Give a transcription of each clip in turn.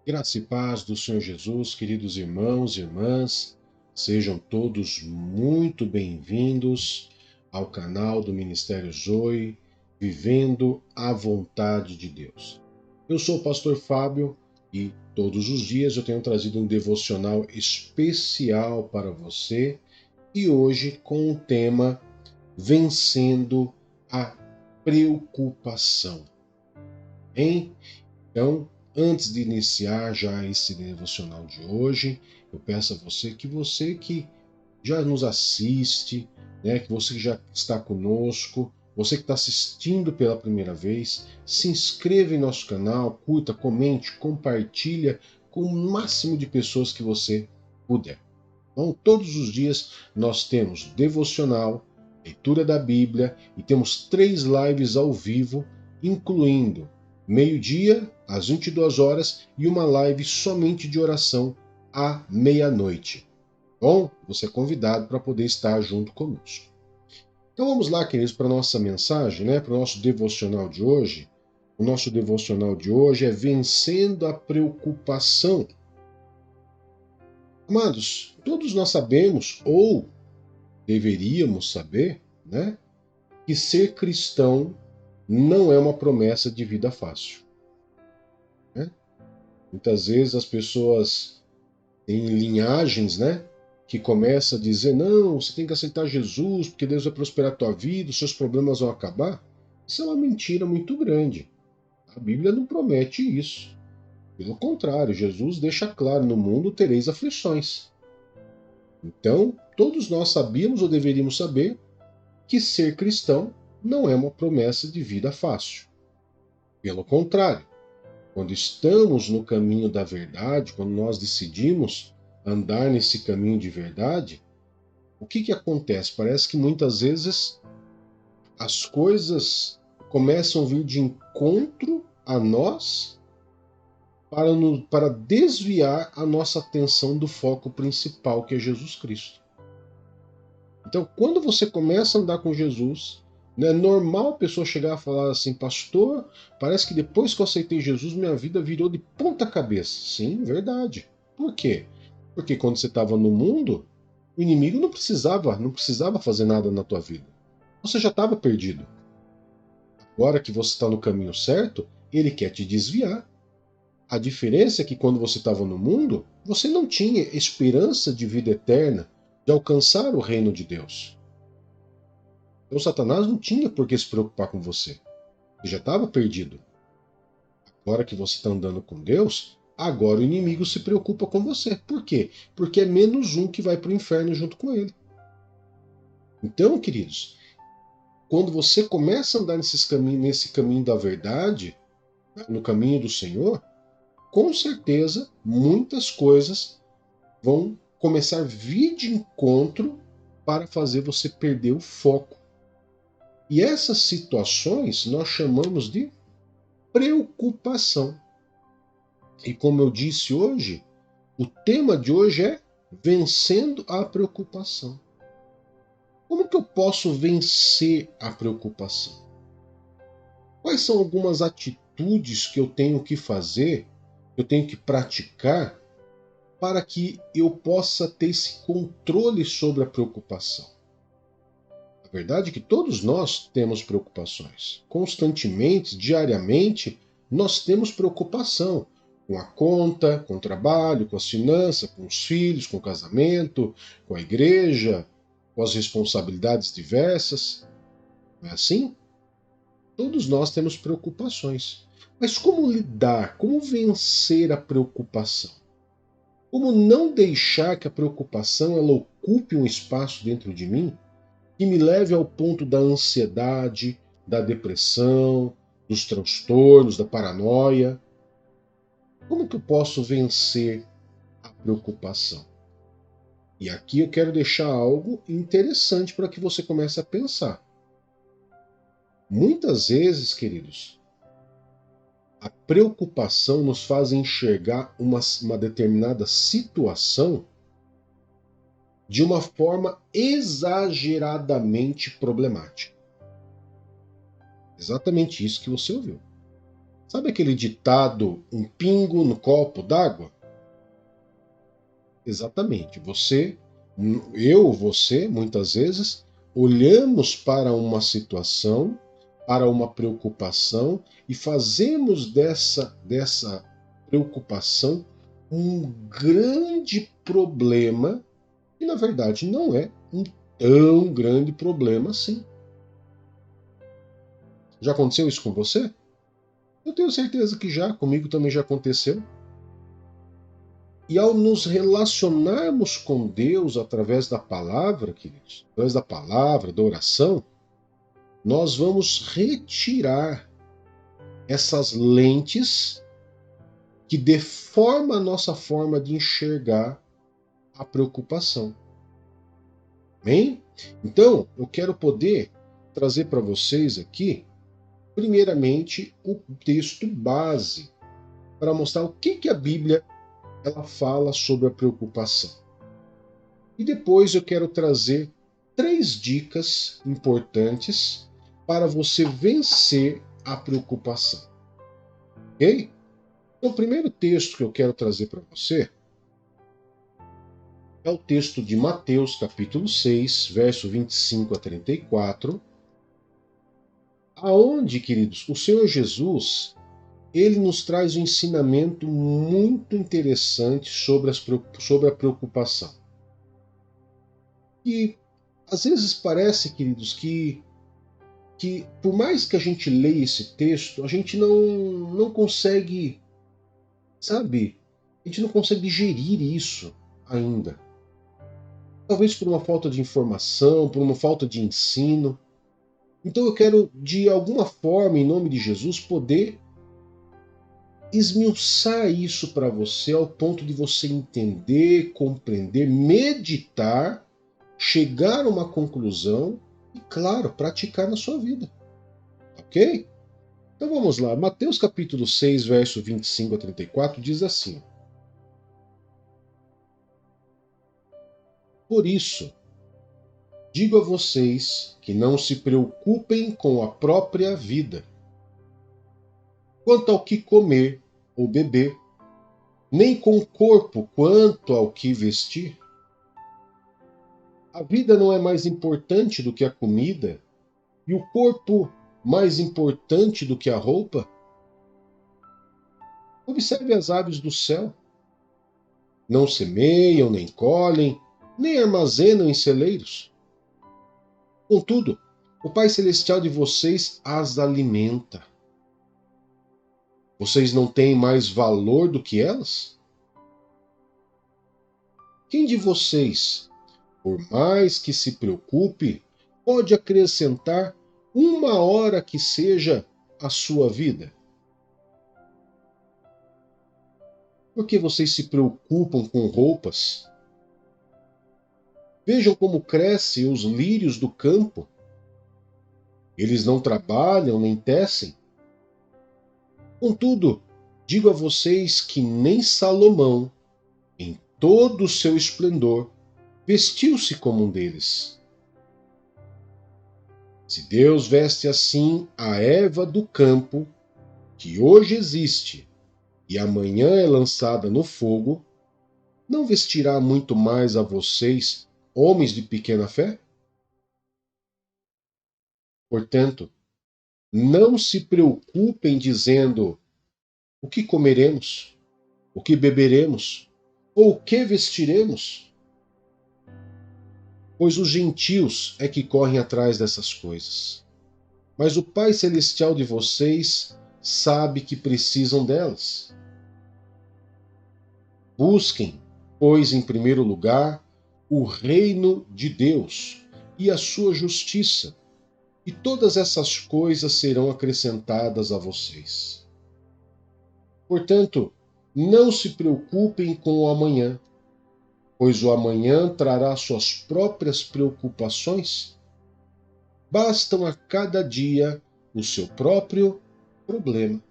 Graça e paz do Senhor Jesus, queridos irmãos e irmãs, sejam todos muito bem-vindos ao canal do Ministério Zoe, Vivendo a Vontade de Deus. Eu sou o pastor Fábio e todos os dias eu tenho trazido um devocional especial para você e hoje com o tema Vencendo a Preocupação. Hein? Então, antes de iniciar já esse devocional de hoje, eu peço a você que já nos assiste, né, que você que já está conosco, você que está assistindo pela primeira vez, se inscreva em nosso canal, curta, comente, compartilha com o máximo de pessoas que você puder. Então, todos os dias nós temos devocional, leitura da Bíblia e temos 3 lives ao vivo, incluindo meio-dia, às 22 horas, e uma live somente de oração à meia-noite. Bom, você é convidado para poder estar junto conosco. Então vamos lá, queridos, para a nossa mensagem, né, para o nosso devocional de hoje. O nosso devocional de hoje é Vencendo a Preocupação. Amados, todos nós sabemos, ou deveríamos saber, né, que ser cristão não é uma promessa de vida fácil. Né? Muitas vezes as pessoas têm linhagens, né, que começam a dizer: não, você tem que aceitar Jesus, porque Deus vai prosperar a tua vida, os seus problemas vão acabar. Isso é uma mentira muito grande. A Bíblia não promete isso. Pelo contrário, Jesus deixa claro: no mundo tereis aflições. Então, todos nós sabíamos ou deveríamos saber que ser cristão não é uma promessa de vida fácil. Pelo contrário, quando estamos no caminho da verdade, quando nós decidimos andar nesse caminho de verdade, o que acontece? Parece que muitas vezes as coisas começam a vir de encontro a nós para desviar a nossa atenção do foco principal, que é Jesus Cristo. Então, quando você começa a andar com Jesus, é normal a pessoa chegar a falar assim: pastor, parece que depois que eu aceitei Jesus, minha vida virou de ponta cabeça. Sim, verdade. Por quê? Porque quando você estava no mundo, o inimigo não precisava fazer nada na tua vida. Você já estava perdido. Agora que você está no caminho certo, ele quer te desviar. A diferença é que quando você estava no mundo, você não tinha esperança de vida eterna, de alcançar o reino de Deus. Então Satanás não tinha por que se preocupar com você. Você já estava perdido. Agora que você está andando com Deus, agora o inimigo se preocupa com você. Por quê? Porque é menos um que vai para o inferno junto com ele. Então, queridos, quando você começa a andar nesse caminho da verdade, no caminho do Senhor, com certeza muitas coisas vão começar a vir de encontro para fazer você perder o foco. E essas situações nós chamamos de preocupação. E como eu disse hoje, o tema de hoje é Vencendo a Preocupação. Como que eu posso vencer a preocupação? Quais são algumas atitudes que eu tenho que fazer, que eu tenho que praticar, para que eu possa ter esse controle sobre a preocupação? A verdade é que todos nós temos preocupações. Constantemente, diariamente, nós temos preocupação com a conta, com o trabalho, com as finanças, com os filhos, com o casamento, com a igreja, com as responsabilidades diversas. Não é assim? Todos nós temos preocupações. Mas como lidar, como vencer a preocupação? Como não deixar que a preocupação ela ocupe um espaço dentro de mim que me leve ao ponto da ansiedade, da depressão, dos transtornos, da paranoia? Como que eu posso vencer a preocupação? E aqui eu quero deixar algo interessante para que você comece a pensar. Muitas vezes, queridos, a preocupação nos faz enxergar uma determinada situação de uma forma exageradamente problemática. Exatamente isso que você ouviu. Sabe aquele ditado, um pingo no copo d'água? Exatamente. Você, muitas vezes, olhamos para uma situação, para uma preocupação e fazemos dessa preocupação um grande problema, e na verdade não é um tão grande problema assim. Já aconteceu isso com você? Eu tenho certeza que já, comigo também já aconteceu. E ao nos relacionarmos com Deus através da palavra, queridos, através da palavra, da oração, nós vamos retirar essas lentes que deformam a nossa forma de enxergar a preocupação. Amém? Então, eu quero poder trazer para vocês aqui, primeiramente, o texto base, para mostrar o que a Bíblia ela fala sobre a preocupação. E depois eu quero trazer 3 dicas importantes para você vencer a preocupação. Ok? Então, o primeiro texto que eu quero trazer para você é o texto de Mateus, capítulo 6, verso 25 a 34, aonde, queridos, o Senhor Jesus, ele nos traz um ensinamento muito interessante sobre a preocupação. E às vezes parece, queridos, que por mais que a gente leia esse texto, a gente não consegue, sabe? A gente não consegue digerir isso ainda. Talvez por uma falta de informação, por uma falta de ensino. Então eu quero, de alguma forma, em nome de Jesus, poder esmiuçar isso para você ao ponto de você entender, compreender, meditar, chegar a uma conclusão e, claro, praticar na sua vida. Ok? Então vamos lá. Mateus capítulo 6, verso 25 a 34 diz assim: Por isso, digo a vocês que não se preocupem com a própria vida, quanto ao que comer ou beber, nem com o corpo quanto ao que vestir. A vida não é mais importante do que a comida, e o corpo mais importante do que a roupa? Observe as aves do céu. Não semeiam, nem colhem, nem armazenam em celeiros. Contudo, o Pai Celestial de vocês as alimenta. Vocês não têm mais valor do que elas? Quem de vocês, por mais que se preocupe, pode acrescentar uma hora que seja à sua vida? Por que vocês se preocupam com roupas? Vejam como crescem os lírios do campo. Eles não trabalham nem tecem. Contudo, digo a vocês que nem Salomão, em todo o seu esplendor, vestiu-se como um deles. Se Deus veste assim a erva do campo, que hoje existe e amanhã é lançada no fogo, não vestirá muito mais a vocês, homens de pequena fé? Portanto, não se preocupem dizendo: o que comeremos? O que beberemos? Ou o que vestiremos? Pois os gentios é que correm atrás dessas coisas. Mas o Pai Celestial de vocês sabe que precisam delas. Busquem, pois, em primeiro lugar, o reino de Deus e a sua justiça, e todas essas coisas serão acrescentadas a vocês. Portanto, não se preocupem com o amanhã, pois o amanhã trará suas próprias preocupações. Bastam a cada dia o seu próprio problema.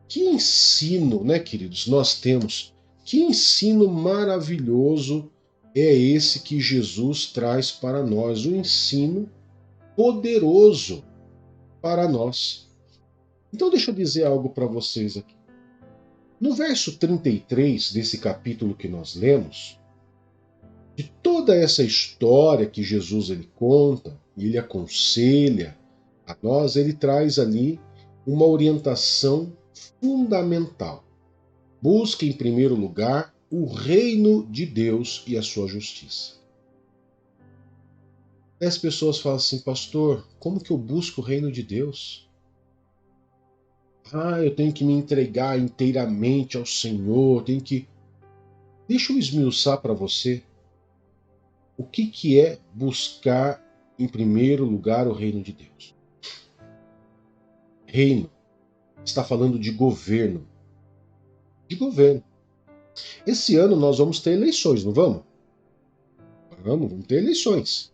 Que ensino, né, queridos, nós temos? Que ensino maravilhoso é esse que Jesus traz para nós, um ensino poderoso para nós. Então deixa eu dizer algo para vocês aqui. No verso 33 desse capítulo que nós lemos, de toda essa história que Jesus ele conta, ele aconselha a nós, ele traz ali uma orientação fundamental. Busque em primeiro lugar o reino de Deus e a sua justiça. As pessoas falam assim, pastor, como que eu busco o reino de Deus? Eu tenho que me entregar inteiramente ao Senhor, tenho que... Deixa eu esmiuçar para você o que é buscar em primeiro lugar o reino de Deus. Reino está falando de governo. De governo. Esse ano nós vamos ter eleições, não vamos? Vamos ter eleições.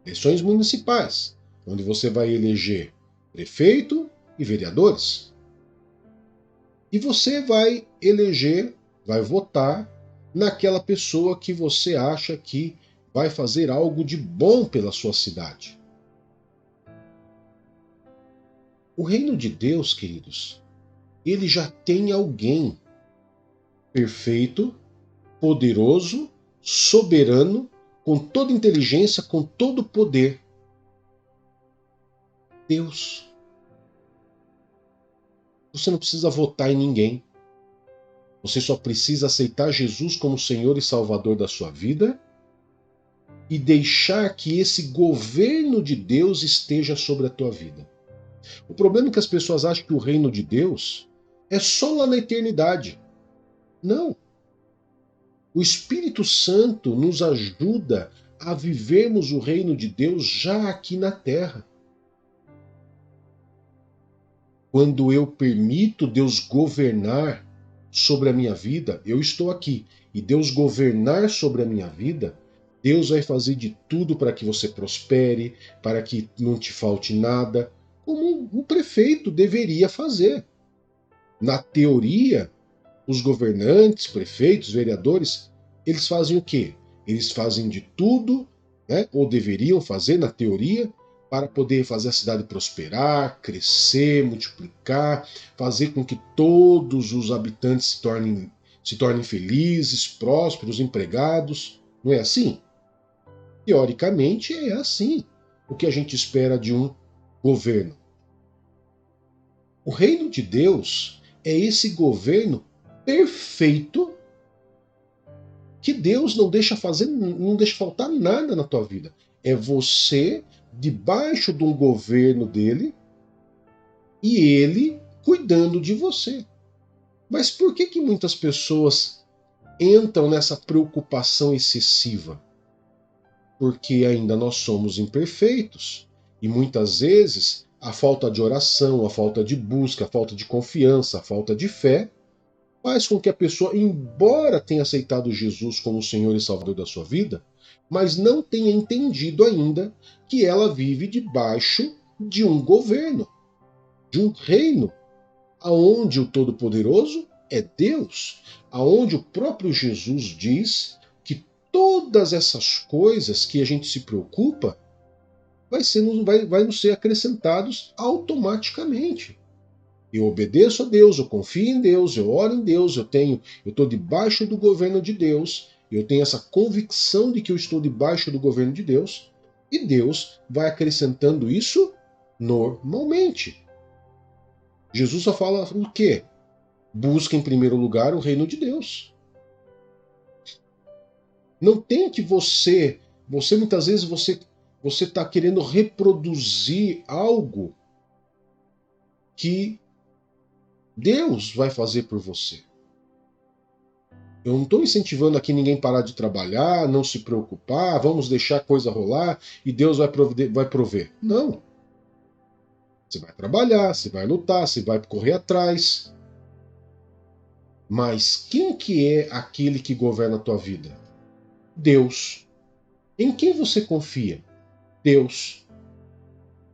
Eleições municipais, onde você vai eleger prefeito e vereadores. E você vai eleger, vai votar naquela pessoa que você acha que vai fazer algo de bom pela sua cidade. O reino de Deus, queridos, ele já tem alguém perfeito, poderoso, soberano, com toda inteligência, com todo poder. Deus. Você não precisa votar em ninguém. Você só precisa aceitar Jesus como Senhor e Salvador da sua vida e deixar que esse governo de Deus esteja sobre a tua vida. O problema é que as pessoas acham que o reino de Deus é só lá na eternidade. Não. O Espírito Santo nos ajuda a vivermos o reino de Deus já aqui na terra. Quando eu permito Deus governar sobre a minha vida, eu estou aqui, e Deus governar sobre a minha vida, Deus vai fazer de tudo para que você prospere, para que não te falte nada, como um prefeito deveria fazer. Na teoria, os governantes, prefeitos, vereadores, eles fazem o quê? Eles fazem de tudo, né, ou deveriam fazer na teoria, para poder fazer a cidade prosperar, crescer, multiplicar, fazer com que todos os habitantes se tornem felizes, prósperos, empregados. Não é assim? Teoricamente é assim o que a gente espera de um governo. O reino de Deus é esse governo perfeito que Deus não deixa fazer, não deixa faltar nada na tua vida. É você debaixo de um governo dele e ele cuidando de você. Mas por que muitas pessoas entram nessa preocupação excessiva? Porque ainda nós somos imperfeitos e muitas vezes a falta de oração, a falta de busca, a falta de confiança, a falta de fé faz com que a pessoa, embora tenha aceitado Jesus como Senhor e Salvador da sua vida, mas não tenha entendido ainda que ela vive debaixo de um governo, de um reino, aonde o Todo-Poderoso é Deus, aonde o próprio Jesus diz que todas essas coisas que a gente se preocupa vai nos ser acrescentados automaticamente. Eu obedeço a Deus, eu confio em Deus, eu oro em Deus, eu estou debaixo do governo de Deus, eu tenho essa convicção de que eu estou debaixo do governo de Deus, e Deus vai acrescentando isso normalmente. Jesus só fala o quê? Busca em primeiro lugar o reino de Deus. Não tem que você muitas vezes você está querendo reproduzir algo que Deus vai fazer por você. Eu não estou incentivando aqui ninguém parar de trabalhar, não se preocupar, vamos deixar a coisa rolar e Deus vai prover. Não. Você vai trabalhar, você vai lutar, você vai correr atrás. Mas quem que é aquele que governa a tua vida? Deus. Em quem você confia? Deus.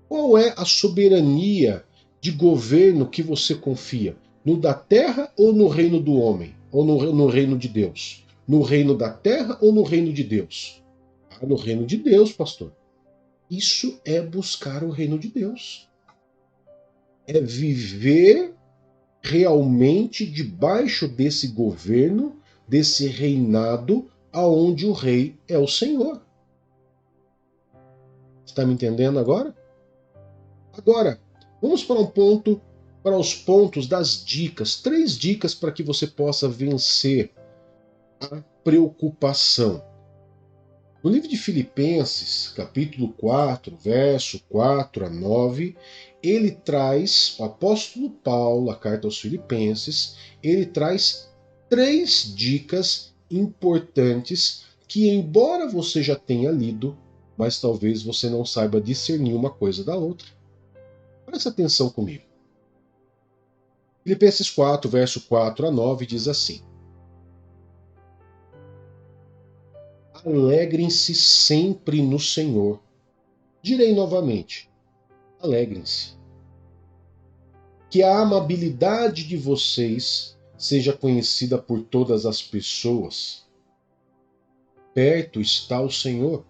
Qual é a soberania de governo que você confia? No da terra ou no reino do homem? Ou no reino de Deus? No reino da terra ou no reino de Deus? No reino de Deus, pastor. Isso é buscar o reino de Deus. é viver realmente debaixo desse governo, desse reinado, aonde o rei é o Senhor. Está me entendendo agora? Agora, vamos para os pontos das dicas. 3 dicas para que você possa vencer a preocupação. No livro de Filipenses, capítulo 4, verso 4 a 9, ele traz, o apóstolo Paulo, a carta aos Filipenses, ele traz 3 dicas importantes que, embora você já tenha lido, mas talvez você não saiba discernir uma coisa da outra. Presta atenção comigo. Filipenses 4, verso 4 a 9 diz assim: Alegrem-se sempre no Senhor. Direi novamente, alegrem-se. Que a amabilidade de vocês seja conhecida por todas as pessoas. Perto está o Senhor.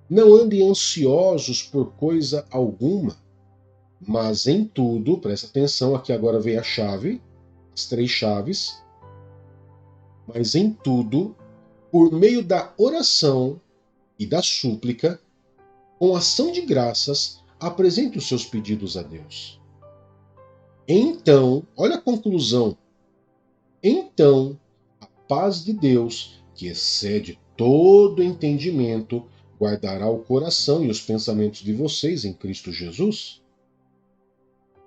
Não andem ansiosos por coisa alguma, mas em tudo, presta atenção, aqui agora vem a chave, as 3 chaves, mas em tudo, por meio da oração e da súplica, com ação de graças, apresente os seus pedidos a Deus. Então, olha a conclusão. Então, a paz de Deus, que excede todo entendimento, guardará o coração e os pensamentos de vocês em Cristo Jesus.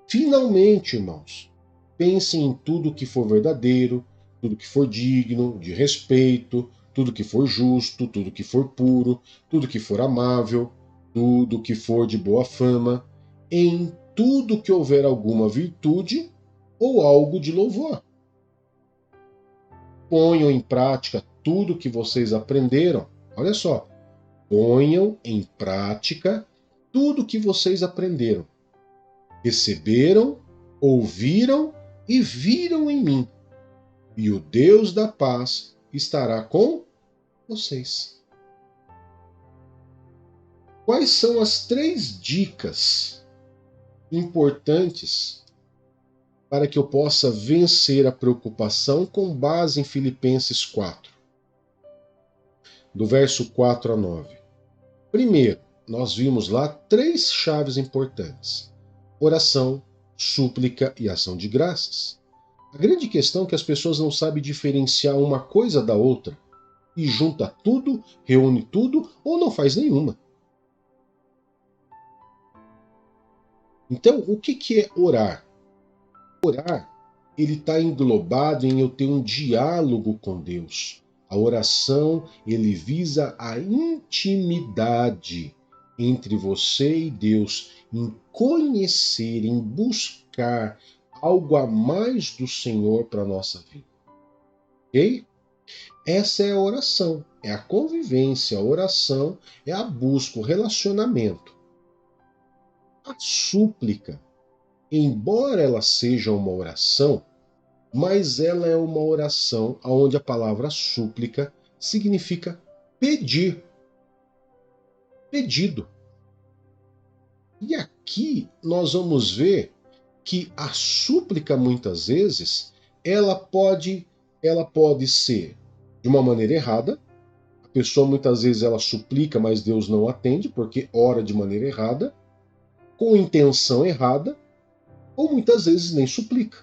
Finalmente, irmãos, pensem em tudo que for verdadeiro, tudo que for digno de respeito, tudo que for justo, tudo que for puro, tudo que for amável, tudo que for de boa fama, em tudo que houver alguma virtude ou algo de louvor. Ponham em prática tudo que vocês aprenderam. Olha só, ponham em prática tudo que vocês aprenderam, receberam, ouviram e viram em mim. E o Deus da paz estará com vocês. Quais são as 3 dicas importantes para que eu possa vencer a preocupação com base em Filipenses 4, do verso 4 a 9? Primeiro, nós vimos lá 3 chaves importantes: oração, súplica e ação de graças. A grande questão é que as pessoas não sabem diferenciar uma coisa da outra e junta tudo, reúne tudo ou não faz nenhuma. Então, o que é orar? Orar, ele está englobado em eu ter um diálogo com Deus. A oração, ele visa a intimidade entre você e Deus, em conhecer, em buscar algo a mais do Senhor para a nossa vida. Ok? Essa é a oração, é a convivência, a oração é a busca, o relacionamento. A súplica, embora ela seja uma oração, mas ela é uma oração onde a palavra súplica significa pedir, pedido. E aqui nós vamos ver que a súplica muitas vezes ela pode ser de uma maneira errada. A pessoa muitas vezes ela suplica, mas Deus não atende porque ora de maneira errada, com intenção errada, ou muitas vezes nem suplica.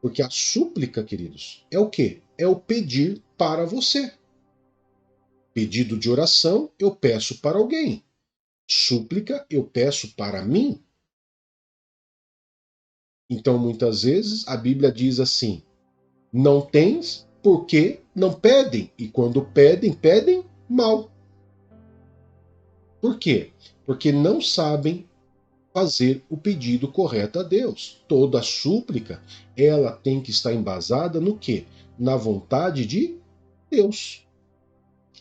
Porque a súplica, queridos, é o quê? É o pedir para você. Pedido de oração, eu peço para alguém. Súplica, eu peço para mim. Então, muitas vezes, a Bíblia diz assim: não tens porque não pedem. E quando pedem, pedem mal. Por quê? Porque não sabem fazer o pedido correto a Deus. Toda súplica, ela tem que estar embasada no quê? Na vontade de Deus.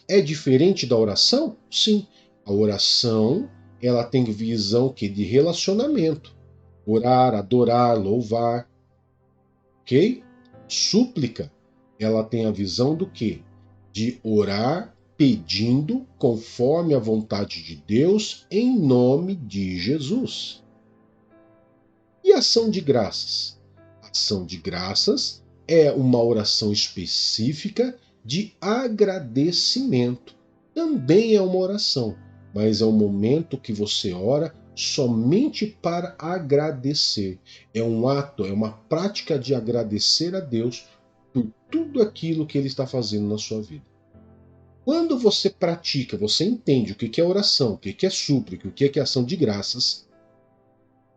É diferente da oração? Sim. A oração, ela tem visão que de relacionamento. Orar, adorar, louvar. OK? Súplica, ela tem a visão do quê? De orar pedindo conforme a vontade de Deus em nome de Jesus. é ação de graças? Ação de graças é uma oração específica de agradecimento. Também é uma oração, mas é um momento que você ora somente para agradecer. É um ato, é uma prática de agradecer a Deus por tudo aquilo que Ele está fazendo na sua vida. Quando você pratica, você entende o que é oração, o que é súplica, o que é ação de graças,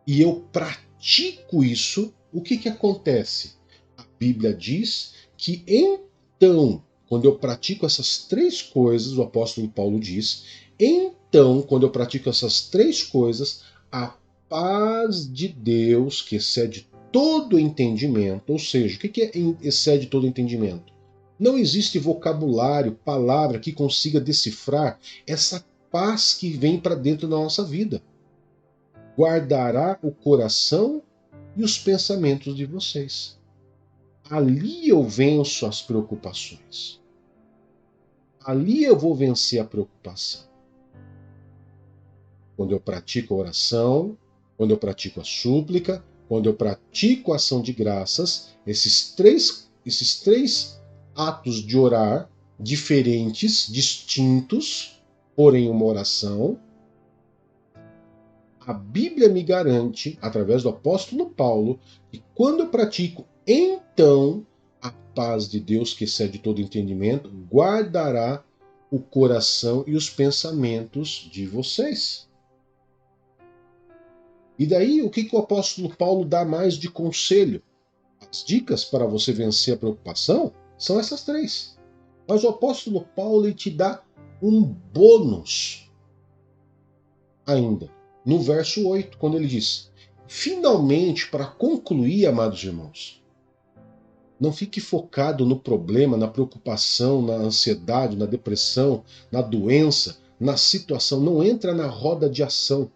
e eu pratico isso, o que acontece? A Bíblia diz que então, quando eu pratico essas três coisas, o apóstolo Paulo diz, então, quando eu pratico essas três coisas, a paz de Deus, que excede todo entendimento, ou seja, o que excede todo entendimento? Não existe vocabulário, palavra que consiga decifrar essa paz que vem para dentro da nossa vida. Guardará o coração e os pensamentos de vocês. Ali eu venço as preocupações. Ali eu vou vencer a preocupação. Quando eu pratico a oração, quando eu pratico a súplica, quando eu pratico a ação de graças, esses três atos de orar diferentes, distintos, porém uma oração, a Bíblia me garante, através do apóstolo Paulo, que quando eu pratico, então a paz de Deus, que excede todo entendimento, guardará o coração e os pensamentos de vocês. E daí, o que o apóstolo Paulo dá mais de conselho? As dicas para você vencer a preocupação são essas três. Mas o apóstolo Paulo ele te dá um bônus ainda, no verso 8, quando ele diz: finalmente, para concluir, amados irmãos, não fique focado no problema, na preocupação, na ansiedade, na depressão, na doença, na situação. Não entra na roda de ação,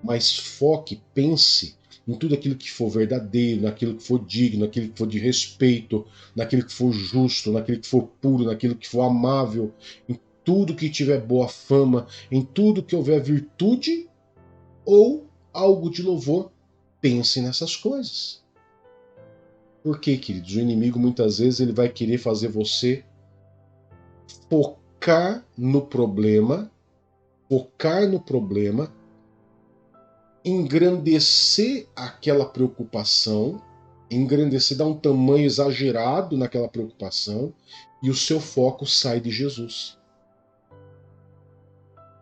mas foque, pense em tudo aquilo que for verdadeiro, naquilo que for digno, naquilo que for de respeito, naquilo que for justo, naquilo que for puro, naquilo que for amável, em tudo que tiver boa fama, em tudo que houver virtude ou algo de louvor, pense nessas coisas. Por quê, queridos? O inimigo muitas vezes ele vai querer fazer você focar no problema, engrandecer aquela preocupação, engrandecer, dar um tamanho exagerado naquela preocupação, e o seu foco sai de Jesus.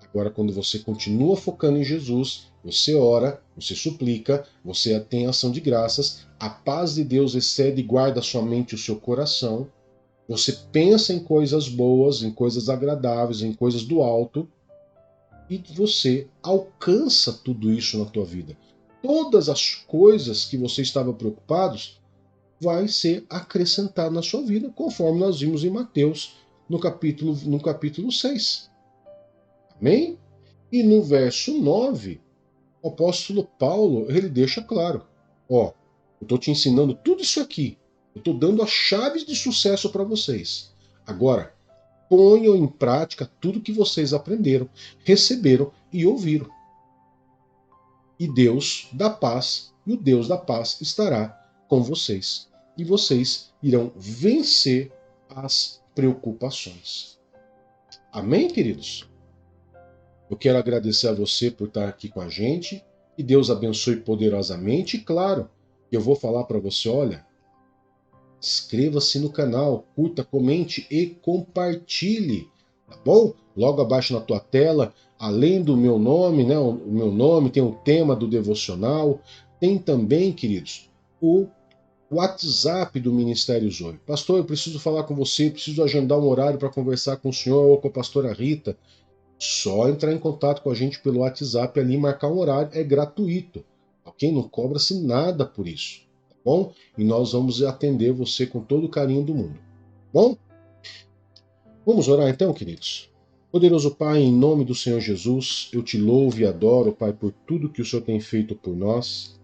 Agora, quando você continua focando em Jesus, você ora, você suplica, você tem ação de graças, a paz de Deus excede e guarda sua mente e o seu coração, você pensa em coisas boas, em coisas agradáveis, em coisas do alto, e você alcança tudo isso na tua vida. Todas as coisas que você estava preocupado vai ser acrescentado na sua vida, conforme nós vimos em Mateus, no capítulo 6. Amém? E no verso 9, o apóstolo Paulo, ele deixa claro, ó, eu estou te ensinando tudo isso aqui, eu estou dando as chaves de sucesso para vocês. Agora, ponham em prática tudo que vocês aprenderam, receberam e ouviram. E Deus da paz, e o Deus da paz estará com vocês. E vocês irão vencer as preocupações. Amém, queridos? Eu quero agradecer a você por estar aqui com a gente. Que Deus abençoe poderosamente. E claro, eu vou falar para você, olha, inscreva-se no canal, curta, comente e compartilhe, tá bom? Logo abaixo na tua tela, além do meu nome, né? O meu nome tem o tema do devocional, tem também, queridos, o WhatsApp do Ministério Zoe. Pastor, eu preciso falar com você, preciso agendar um horário para conversar com o senhor ou com a pastora Rita. Só entrar em contato com a gente pelo WhatsApp ali e marcar um horário, é gratuito, ok? Não cobra-se nada por isso, tá bom? E nós vamos atender você com todo o carinho do mundo, tá bom? Vamos orar então, queridos? Poderoso Pai, em nome do Senhor Jesus, eu te louvo e adoro, Pai, por tudo que o Senhor tem feito por nós.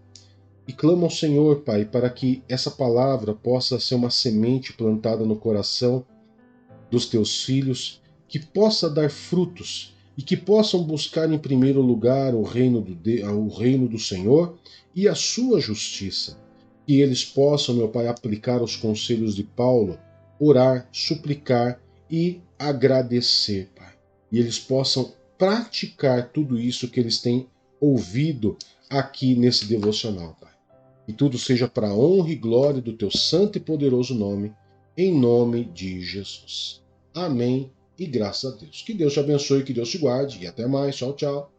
E clamo ao Senhor, Pai, para que essa palavra possa ser uma semente plantada no coração dos teus filhos, que possa dar frutos, e que possam buscar em primeiro lugar o reino do Senhor e a sua justiça. Que eles possam, meu Pai, aplicar os conselhos de Paulo, orar, suplicar e agradecer, Pai. E eles possam praticar tudo isso que eles têm ouvido aqui nesse devocional, Pai. E tudo seja para a honra e glória do teu santo e poderoso nome, em nome de Jesus. Amém e graças a Deus. Que Deus te abençoe, que Deus te guarde e até mais. Tchau, tchau.